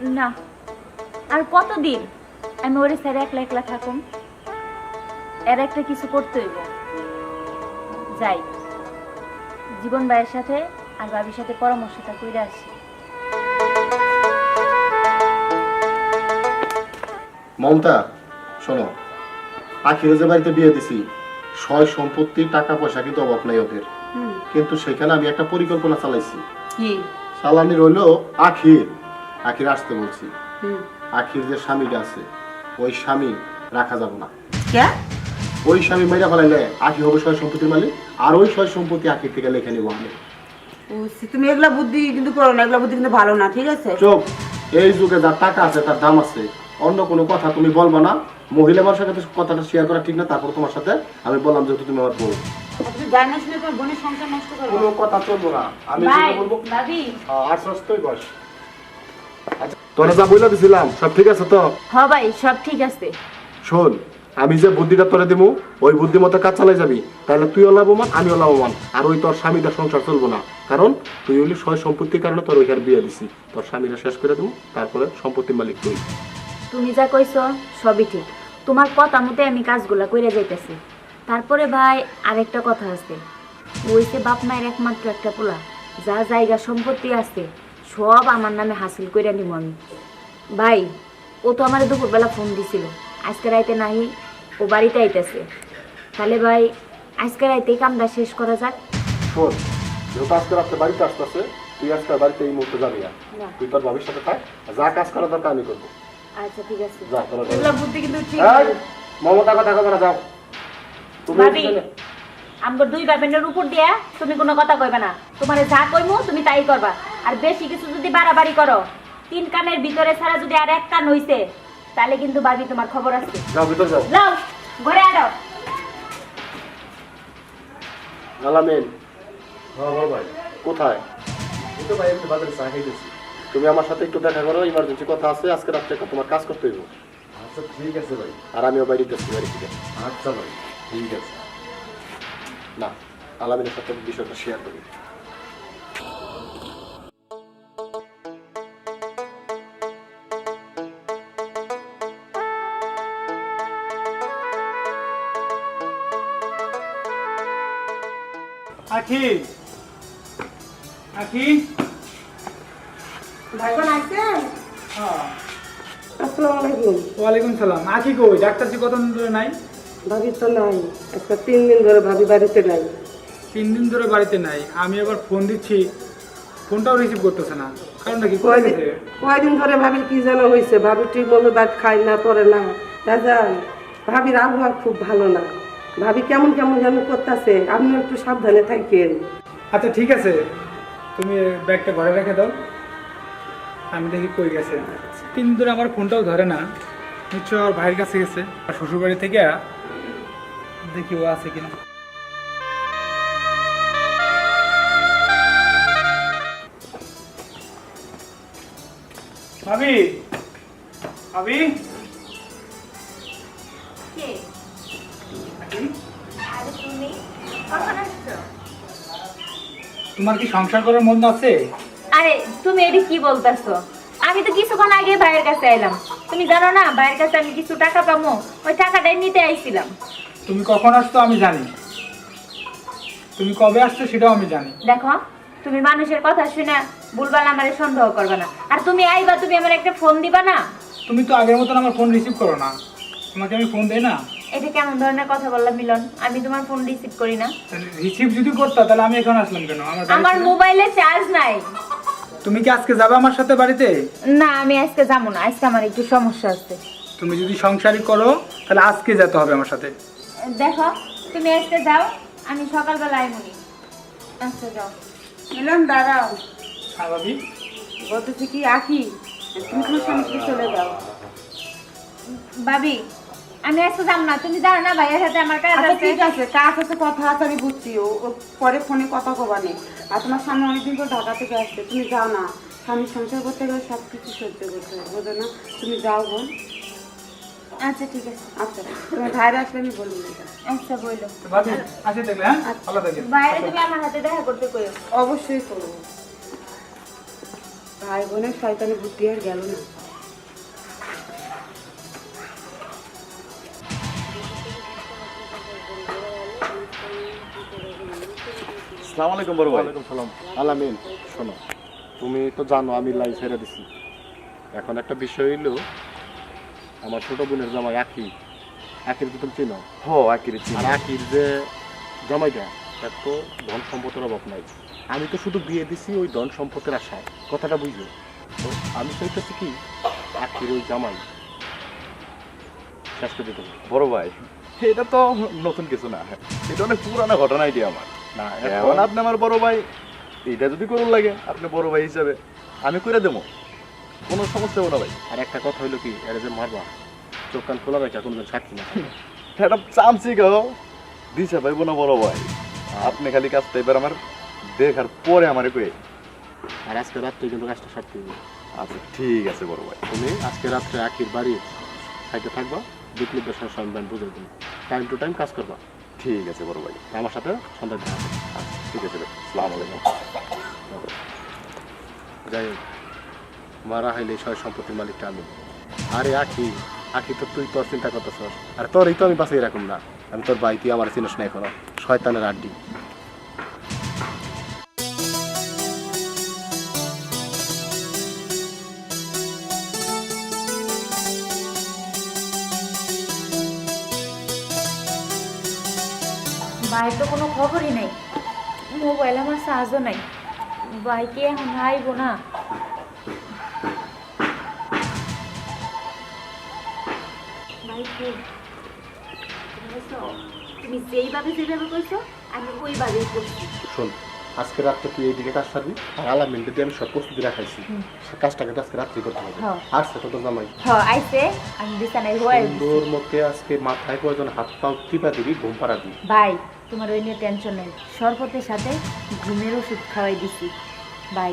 না, আর কতদিন আমি ওরে স্যার একলা একলা থাকুম? এর একটা কিছু করতে হইব। যাই, জীবন ভাইয়ের সাথে আর ভাবির সাথে পরামর্শটা কইরা আসি। মমতা শোনো, আখিরে যে বাড়িতে বিয়ে দিছি, সয় সম্পত্তি টাকা পয়সা কিন্তু অভাব নাই ওদের, কিন্তু সেখানে আমি একটা পরিকল্পনা চালাইছি। কি চালানি রইলো আখির আসতে বলছি। আখির যে স্বামীটা আছে, ওই স্বামী রাখা যাব না। কে? ওই স্বামী মেয়েরা ফেলাইলে আখি হবে সয় সম্পত্তির মালিক, আর ওই সয় সম্পত্তি আখির থেকে লেখে নিবো আমি। তুমি এগুলা বুদ্ধি কিন্তু করো না, এগুলা বুদ্ধি কিন্তু ভালো না, ঠিক আছে? চোখ, এই যুগে যার টাকা আছে তার দাম আছে, অন্য কোনো কথা তুমি বলবা না। মহিলা মানুষের সাথে কথাটা শেয়ার করা ঠিক না। তারপর তোমার সাথে আমি বললাম যেহেতু তুমি আমার বউ, তুমি জানো শুনে তোমার বোনের সংসার নষ্ট করো। কোনো কথা চলবো না। আমি ভাই, যেটা বলবো ভাবি। আশ্বস্তই বস। আচ্ছা, তোরা যা বইলা দিছিলাম সব ঠিক আছে তো? হ ভাই, সব ঠিক আছে। শোন, আমি যে বুদ্ধিটা তোরে দিমু ওই বুদ্ধি মতো কাজ চালাই যাবি, তাহলে তুইও লাভবান আমিও লাভবান। আর ওই তোর স্বামীটা সংসার চলবো না, কারণ তুই হইলি সয় সম্পত্তির কারণে তোর ওইখানে বিয়ে দিছি। তোর স্বামীরা শেষ করে দেবো, তারপরে সম্পত্তির মালিক তুই। তুমি যা কইছো সবই ঠিক, তোমার কথা মতে আমি কাজগুলা কইরা যাইতেছি। তারপরে ভাই আরেকটা কথা আছে, ওই যে বাপ মায়ের একমাত্র একটা পোলা, যা জায়গা সম্পত্তি আছে সব আমার নামে হাসিল কইরা নিব আমি। ভাই, ও তো আমার দুপুরবেলা ফোন দিছিল, আজকে রাইতে নাহি ও বাড়িতে আইতেছে। তাহলে ভাই আজকে রাইতে কামটা শেষ করা যাক। শোন, যেহেতু আজকে রাত্রে বাড়িতে আসতেছে, তুই আজকে বাড়িতে এই মুহূর্তে যাবি না। তুই তোর ভাবির সাথে থাক, যা কাজ করা দরকার আমি করবো। আচ্ছা ঠিক আছে। যা তোরা যা। এগুলা বুদ্ধি কিন্তু ঠিক এই, মমতা কথা কবে না, যাও তুমি। ভাবি, আমগো দুই ভাইবেনের উপর দিয়া তুমি কোনো কথা কইবে না। তোমারে যা কইমু তুমি তাই করবা। আর বেশি কিছু যদি বাড়াবাড়ি করো, তিন কানের ভিতরে ছাড়া যদি আর এক কান হইছে, তাহলে কিন্তু ভাবি তোমার খবর আছে। যাও ভিতর যাও। যাও, ঘরে আরো। আলামিন। হ্যাঁ বল ভাই। কোথায়? এই তো ভাই একটু বাজারে চা খাইতেছি। তুমি আমার সাথে একটু দেখা করো, ইমার্জেন্সি কথা আছে। আজকে রাত্রে তোমার কাজ করতে হইব। আচ্ছা ঠিক আছে ভাই। আর আমিও বাড়িতে আছি, বাড়ি থেকে। আচ্ছা ভাই ঠিক আছে। না, আলামিনের সাথে বিষয়টা শেয়ার করি। আখি, আখি। ভাইবোন আছেন? হ্যাঁ। আসসালামু আলাইকুম। ওয়ালাইকুম সালাম। আখি কই? ডাক্তারজি কতদিন ধরে নাই? ভাবি তো নাই, আজকে 3 দিন ধরে ভাবি বাড়িতে নাই। 3 দিন ধরে বাড়িতে নাই। আমি আবার ফোন দিচ্ছি, ফোনটাও রিসিভ করতেছে না। কারণটা কি? কোথায় গেছে? কয়দিন ধরে ভাবির কি যেন হয়েছে, ভাবি ঠিক মতো ভাত খায় না, পরে না। রাজান, ভাবির আবহাওয়া খুব ভালো না, ভাবি কেমন কেমন যেন করতেছে, আপনি একটু সাবধানে থাকেন। আচ্ছা ঠিক আছে, তুমি ব্যাগটা ঘরে রেখে দাও, আমি দেখি কই গেছে। 3 দিন ধরে আমার ফোনটাও ধরে না, নিশ্চয় আর ভাইয়ের কাছে গেছে। আর শ্বশুরবাড়ি থেকে দেখি ও আছে কিনা। ভাবি, ভাবি। কে? আখি, আরে তুমি কখন আসছো? তোমার কি সংসার করার মন আছে? আরে তুমি এটি কি বলতেছো? আমি তো কিছুক্ষণ আগে ভাইয়ের কাছে এলাম। তুমি জানো না ভাইয়ের কাছে আমি কিছু টাকা পাবো, ওই টাকাটাই নিতে আইছিলাম। তুমি কখন আসছো আমি জানি, তুমি কবে আসছো সেটাও আমি জানি। দেখো, তুমি মানুষের কথা শুনে ভুলভাল আমারে সন্দেহ করবে না। আর তুমি আইবা, তুমি আমার একটা ফোন দিবা না? তুমি তো আগের মতন আমার ফোন রিসিভ করো না, তোমাকে আমি ফোন দেই না। এটা কেমন ধরনের কথা বললাম মিলন? আমি তোমার ফোন রিসিভ করি না। রিসিভ যদি করতা তাহলে আমি এখন আসলাম কেন? আমার মোবাইলে চার্জ নাই। তুমি কি আজকে যাবে আমার সাথে বাড়িতে? না, আমি আজকে যাবো না, আজকে আমার একটু সমস্যা আছে। তুমি যদি সংসারই করো তাহলে আজকে যেতে হবে আমার সাথে। দেখো, তুমি আজকে যাও, আমি সকালবেলা আইমনি। আচ্ছা যাও। এলাম, দাঁড়াও। হ্যাঁ ভাবি। বলতেছি কি আখি, তুমি তোমার স্বামীকে চলে যাও। ভাবি, আমি আজকে যাম না, তুমি জানো না ভাইয়ের সাথে আমার কাজ আচ্ছা আছে। ঠিক আছে, কাজ আছে, কথা আছে, আমি বুঝছি। ও পরে ফোনে কথা কবানে। আর তোমার স্বামী অনেকদিন পর ঢাকা থেকে আসছে, তুমি যাও না। স্বামীর সংসার করতে গেলে সব কিছু সহ্য করতে হবে, বোঝো না? তুমি যাও বোন। আচ্ছা ঠিক আছে। আচ্ছা, তোমার ভাইরা আসলে আমি বলবো। আচ্ছা বইলো। ভাবি আসি দেখলে। হ্যাঁ, ভালো থাকেন। বাইরে তুমি আমার হাতে দেখা করতে কইও। অবশ্যই করবো। ভাই বোনের শয়তানি বুদ্ধি আর গেল না। আসসালামু আলাইকুম বড় ভাই। ওয়ালাইকুম সালাম। আলামিন, শোনো, তুমি তো জানো আমি লাইন ছেড়ে দিছি। এখন একটা বিষয় হইলো, আমার ছোট বোনের জামাই আকির তো তুমি চিনো। আকিরে আর আকির যে জামাইটা, তার তো ধন সম্পদের অভাব নাই। আমি তো শুধু বিয়ে দিছি ওই ধন সম্পদের আশায়, কথাটা বুঝো। তো আমি চাইতেছি কি, আকির ওই জামাই শেষ করে দিতে হবে। বড় ভাই, এটা তো নতুন কিছু না, এটা অনেক পুরানো ঘটনা এটি আমার। না এখন আপনি আমার বড় ভাই, এটা যদি করুন লাগে আপনি বড় ভাই হিসাবে আমি করে দেবো, কোনো সমস্যা হবে না ভাই। আর একটা কথা হইলো কি, এর যে মারবা, চোখ কান খোলা রাখা কোনো সাক্ষী না। এটা চামচি গাও দিছে পাইব না বড় ভাই, আপনি খালি কাজটা এবার আমার দেখার পরে আমারে কয়ে। আর আজকে রাত্রে কিন্তু কাজটা সারতে হবে। আচ্ছা ঠিক আছে বড় ভাই। তুমি আজকে রাত্রে আকির বাড়ির সাইডে থাকবা, বিক্রির দর্শন সন্ধান বুঝে দিন, টাইম টু টাইম কাজ করবা। ঠিক আছে বড় ভাই। আমার সাথে সন্ধ্যা দেখা হবে। আচ্ছা ঠিক আছে ভাই, আসসালামু আলাইকুম। যাই হোক, মারা হইলে সয় সম্পত্তির মালিকটা আমি। আরে আকি তো তুই তোর চিন্তা করতেছস, আর তোরই তো আমি বাঁচিয়ে রাখুন না। আমি তোর ভাই, তুই আমার চিনস না এখনো, শয়তানের আড্ডি। ভাই তো কোনো খবরই নাই, মোবাইল আমার চার্জও নাই। ভাইকে এখন আইব না। ভাইকে তুমি যেইভাবে কইছো আমি ওইভাবেই করছি। শোন, আজকে রাত্রে তুই এইদিকে কাজ সারবি, আর আলামিনটা দিয়ে আমি সব প্রস্তুতি রাখাইছি। সে কাজটাকে তো আজকে রাত্রে করতে হবে। হ্যাঁ। আসছে তো তোর জামাই আইছে, আমি বিছানায় হয়ে তোর মধ্যে আজকে মাথায় কয়জন হাত পাও টিপা দিবি, ঘুম পাড়া দিবি। ভাই তোমার ওই নিয়ে টেনশন নেই, শরবতের সাথে ঘুমের ওষুধ খাওয়াই দিছি। ভাই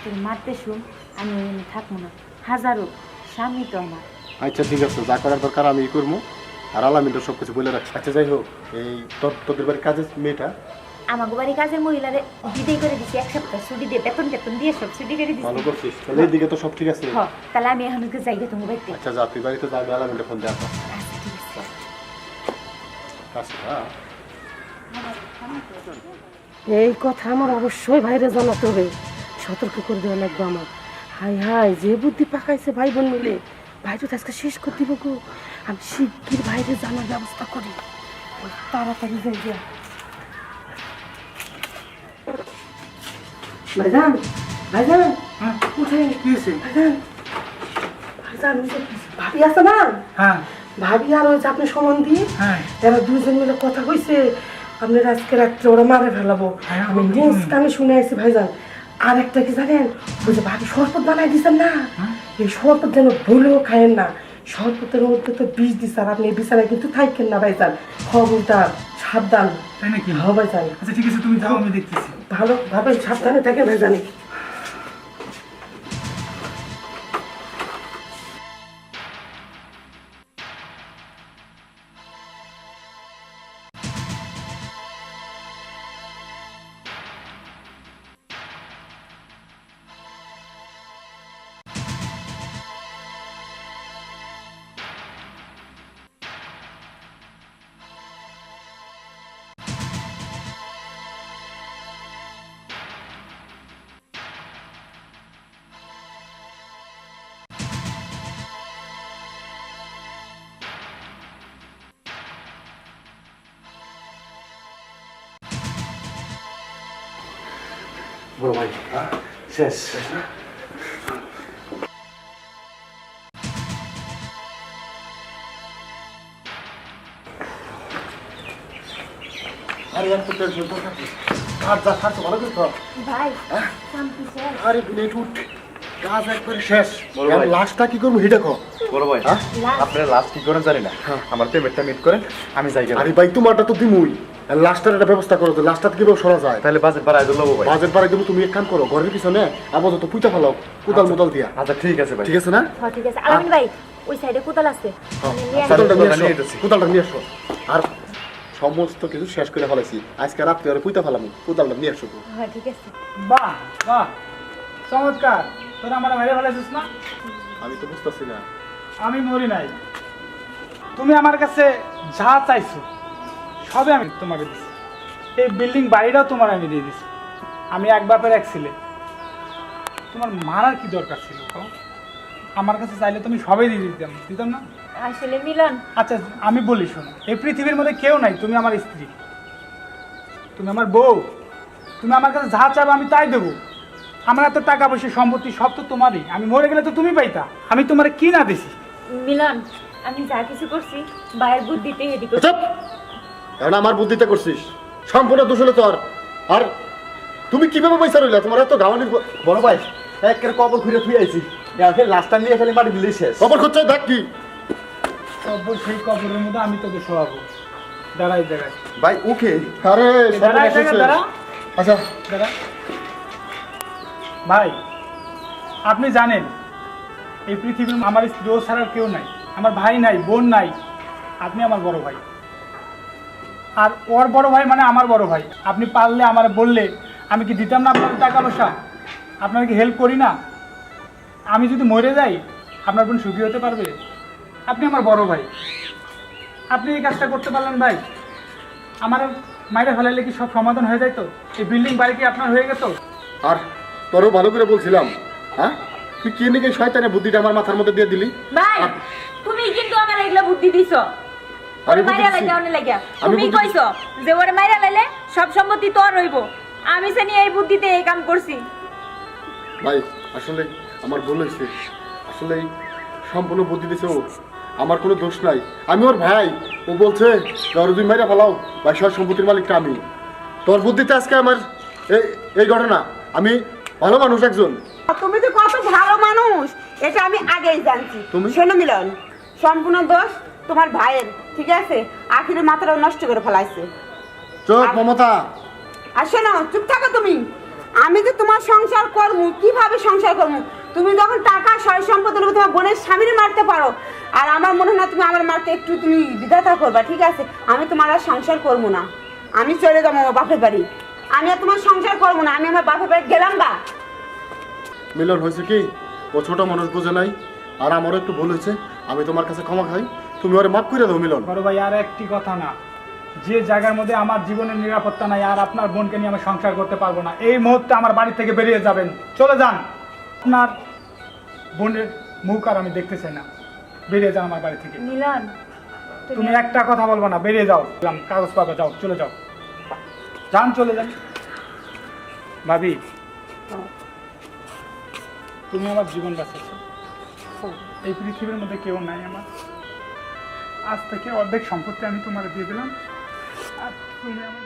তুমি মারতে শুন, আমি ওই থাকবো না, হাজারো স্বামী তো আমার। আচ্ছা ঠিক আছে, যা করার দরকার আমি করবো, আর আলামিনটা সব কিছু বলে রাখছি। আচ্ছা যাই হোক, এই তোদের বাড়ির কাজের মেয়েটা আমাকে বাড়ি কাজের মহিলারে বিদায় করে দিছি, এক সপ্তাহ ছুটি দিয়ে বেতন দিয়ে সব ছুটি করে দিছি। ভালো করছিস, তাহলে এইদিকে তো সব ঠিক আছে। তাহলে আমি এখন যাইগে তোমার বাড়িতে। আচ্ছা যা, তুই বাড়িতে যাবি, আলামিনটা ফোন দিয়ে আসা। আচ্ছা, ঠিক আছে। আচ্ছা, হ্যাঁ। এই কথা আমার অবশ্যই ভাইরে জানাতে হবে, সতর্ক করে দেওয়া লাগবে আমার। হাই হাই, যে বুদ্ধি পাকাইছে ভাই বোন মিলে, ভাই তো আজকে শেষ করে দিব গো। আমি শিগগির ভাইরে জানার ব্যবস্থা করি, ওই তাড়াতাড়ি যাই গিয়া। ভাইজান, ভাইজান, উঠে কি হয়েছে? ভাইজান, ভাইজান, ওই যে ভাবি আছে না, হ্যাঁ ভাবি আর ওই যে আপনি সমান দিয়ে হ্যাঁ এরা দুজন মিলে কথা কইছে, আপনার আজকে রাত্রে ওরা মারে ফেলাবো। হ্যাঁ, আমি নিজ কানে শুনে আছি ভাইজান। আর একটা কি জানেন, ওই যে ভাবি শরবত বানাই দিচ্ছেন না, এই শরবত যেন ভুলেও খায়েন না। শরবতের মধ্যে তো বিষ দিচ্ছে, আর আপনি এই বিছানায় কিন্তু থাকেন না ভাইজান, খবরদার, সাবধান। তাই নাকি? হ্যাঁ ভাইজান, আচ্ছা ঠিক আছে, তুমি যাও, আমি দেখতেছি। ভালোভাবে সাবধানে থাকেন ভাইজানি। বড় ভাই, শেষ। আরে এত টেনশন তো থাকে, কাজ যা থাকতো ভালো করতো। ভাই শান্তি স্যার। আরে প্লেট উঠ, কাজ একবারে শেষ। বড় ভাই। লাস্টটা কি করবো হিটা কো। বড় ভাই, হ্যাঁ? আপনারা লাস্ট কি করেন জানি না, আমার পেমেন্টটা মিট করেন, আমি যাই গেলাম। আরে ভাই তোমারটা তো দিমুই, লাস্টার একটা ব্যবস্থা করো, তো লাস্টার কিভাবে সরা যায়। তাহলে বাজেট বাড়াই দিল ভাই। বাজেট বাড়াই দেবো, তুমি এক কাম করো, ঘরের পিছনে আপাতত পুঁতা ফেলাও, কোদাল মোদাল দিয়া। আচ্ছা ঠিক আছে ভাই। ঠিক আছে না? ঠিক আছে আলামিন ভাই, ওই সাইডে কোদাল আছে, আমি নিয়ে আসি। কোদালটা নিয়ে নিয়ে আসো, এসেছি। কোদালটা নিয়ে আসো। আর সমস্ত কিছু শেষ করে ফেলেছি, আজকে রাত্রে আর পুঁতা ফেলাম, কোদালটা নিয়ে আসো। ঠিক আছে। বাহ বাহ, চমৎকার। তোরা আমার মেরে ফেলেছিস না? আমি তো বুঝতেছি না। আমি মরি নাই। তুমি আমার কাছে যা চাইছো সবে আমি তোমাকে দিছি। এই বিল্ডিং বাড়িটাও তোমার আমি দিয়ে দিছি। আমি এক বাপের এক ছেলে, তোমার মারার কি দরকার ছিল কও? আমার কাছে চাইলে তুমি সবই দিয়ে দিতাম না? আসলে মিলন, আচ্ছা আমি বলি শোনো, এই পৃথিবীর মধ্যে কেউ নাই, তুমি আমার স্ত্রী, তুমি আমার বউ, তুমি আমার কাছে যা চাবে আমি তাই দেবো। আমার এত টাকা পয়সা সম্পত্তি সব তো তোমারই, আমি মরে গেলে তো তুমি পাইতা, আমি তোমার কি না দিছি? মিলন, আমি যা কিছু করছি ভাইয়ের বুদ্ধিতে হেডি করছি। চুপ! এখন আমার বুদ্ধিতে করছিস, সম্পূর্ণ দোষ হলো তোর। আর তুমি কিভাবে পয়সা রইলা? তোমার এত গাওয়ানির বড় ভাই একের কবর ঘুরে থুই আইছি, লাস্টটা নিয়ে খালি মাটি দিলেই শেষ। খবর খুঁজছে, দেখ কি কবর, সেই কবরের মধ্যে আমি তোকে শোয়াবো। দাঁড়াই দাঁড়াই ভাই ওকে আরে দাঁড়াই দাঁড়া আচ্ছা দাঁড়া। ভাই আপনি জানেন এই পৃথিবীর আমার স্ত্রী ও ছাড়া কেউ নাই, আমার ভাই নাই, বোন নাই, আপনি আমার বড় ভাই। আর ওর বড় ভাই মানে আমার বড় ভাই। আপনি পারলে আমার বললে আমি কি দিতাম না আপনার টাকা পয়সা? আপনার কি হেল্প করি না? আমি যদি মরে যাই আপনার বোন সুখী হতে পারবে? আপনি আমার বড় ভাই, আপনি এই কাজটা করতে পারলেন ভাই? আমার মাইরে ফেলাইলে কি সব সমাধান হয়ে যায়? তো এই বিল্ডিং বাড়ি কি আপনার হয়ে গেত? আর তোরও ভালো করে বলছিলাম, হ্যাঁ তুই কি নাকি শয়তানের বুদ্ধিটা আমার মাথার মধ্যে দিয়ে দিলি? ভাই তুমি কিন্তু আমার এগুলা বুদ্ধি দিছো। আমি ওরে বুদ্ধি মাইরা দিছি? লাগে অনে লাগিয়া আমি তুমি বুদ্ধি কইছো যে ওরে মাইরা লাইলে সব সম্পত্তি তোর হইব। আমি জানি এই বুদ্ধিতে এই কাম করছি। ভাই আসলে আমার ভুল হয়েছে, আসলে সম্পূর্ণ বুদ্ধি দিছে ও, আমার কোনো দোষ নাই। আমি ওর ভাই, ও বলছে ওর দুই মাইরা ফেলাও, ভাই সব সম্পত্তির মালিকটা আমি। তোর বুদ্ধিতে আজকে আমার এই ঘটনা। আমি ভালো মানুষ একজন। তুমি তো কত ভালো মানুষ এটা আমি আগেই জানছি। তুমি? শোনো মিলন, সম্পূর্ণ দোষ তোমার ভাইয়ের, ঠিক আছে? আখিরে মাথাটা নষ্ট করে ফেলাইছে। চোখ মমতা, আর শোনো, চুপ থাকো তুমি। আমি তো তোমার সংসার করবো, কিভাবে সংসার করবো? তুমি যখন টাকা সয় সম্পদ হলে তোমার বোনের স্বামীর মারতে পারো, আর আমার মনে হয় না তুমি আমার মারতে একটু তুমি বিধাতা করবা, ঠিক আছে? আমি তোমার আর সংসার করবো না, আমি চলে যাবো আমার বাপের বাড়ি। আমি আর তোমার সংসার করবো না, আমি আমার বাপের বাড়ি গেলাম বা। মিলন হয়েছে কি, ও ছোট মানুষ বোঝে নাই, আর আমারও একটু ভুল হয়েছে। আমি তোমার কাছে ক্ষমা খাই, তুমি ওরে মাফ করে দাও মিলন। বড় ভাই আর একটি কথা না, যে জায়গার মধ্যে আমার জীবনের নিরাপত্তা নাই আর আপনার বোনকে নিয়ে আমি সংসার করতে পারবো না, এই মুহূর্তে আমার বাড়ি থেকে বেরিয়ে যাবেন, চলে যান। আপনার বোনের মুখ আর আমি দেখতে চাই না, বেরিয়ে যান আমার বাড়ি থেকে। মিলন তুমি একটা কথা বলবো না, বেরিয়ে যাও। কাগজ পাবে, যাও, চলে যাও, যান, চলে যান। ভাবি তুমি আমার জীবন বাঁচাচ্ছো, এই পৃথিবীর মধ্যে কেউ নাই আমার। আজ থেকে অর্ধেক সম্পত্তি আমি তোমার দিয়ে দিলাম, আর তুমি আমার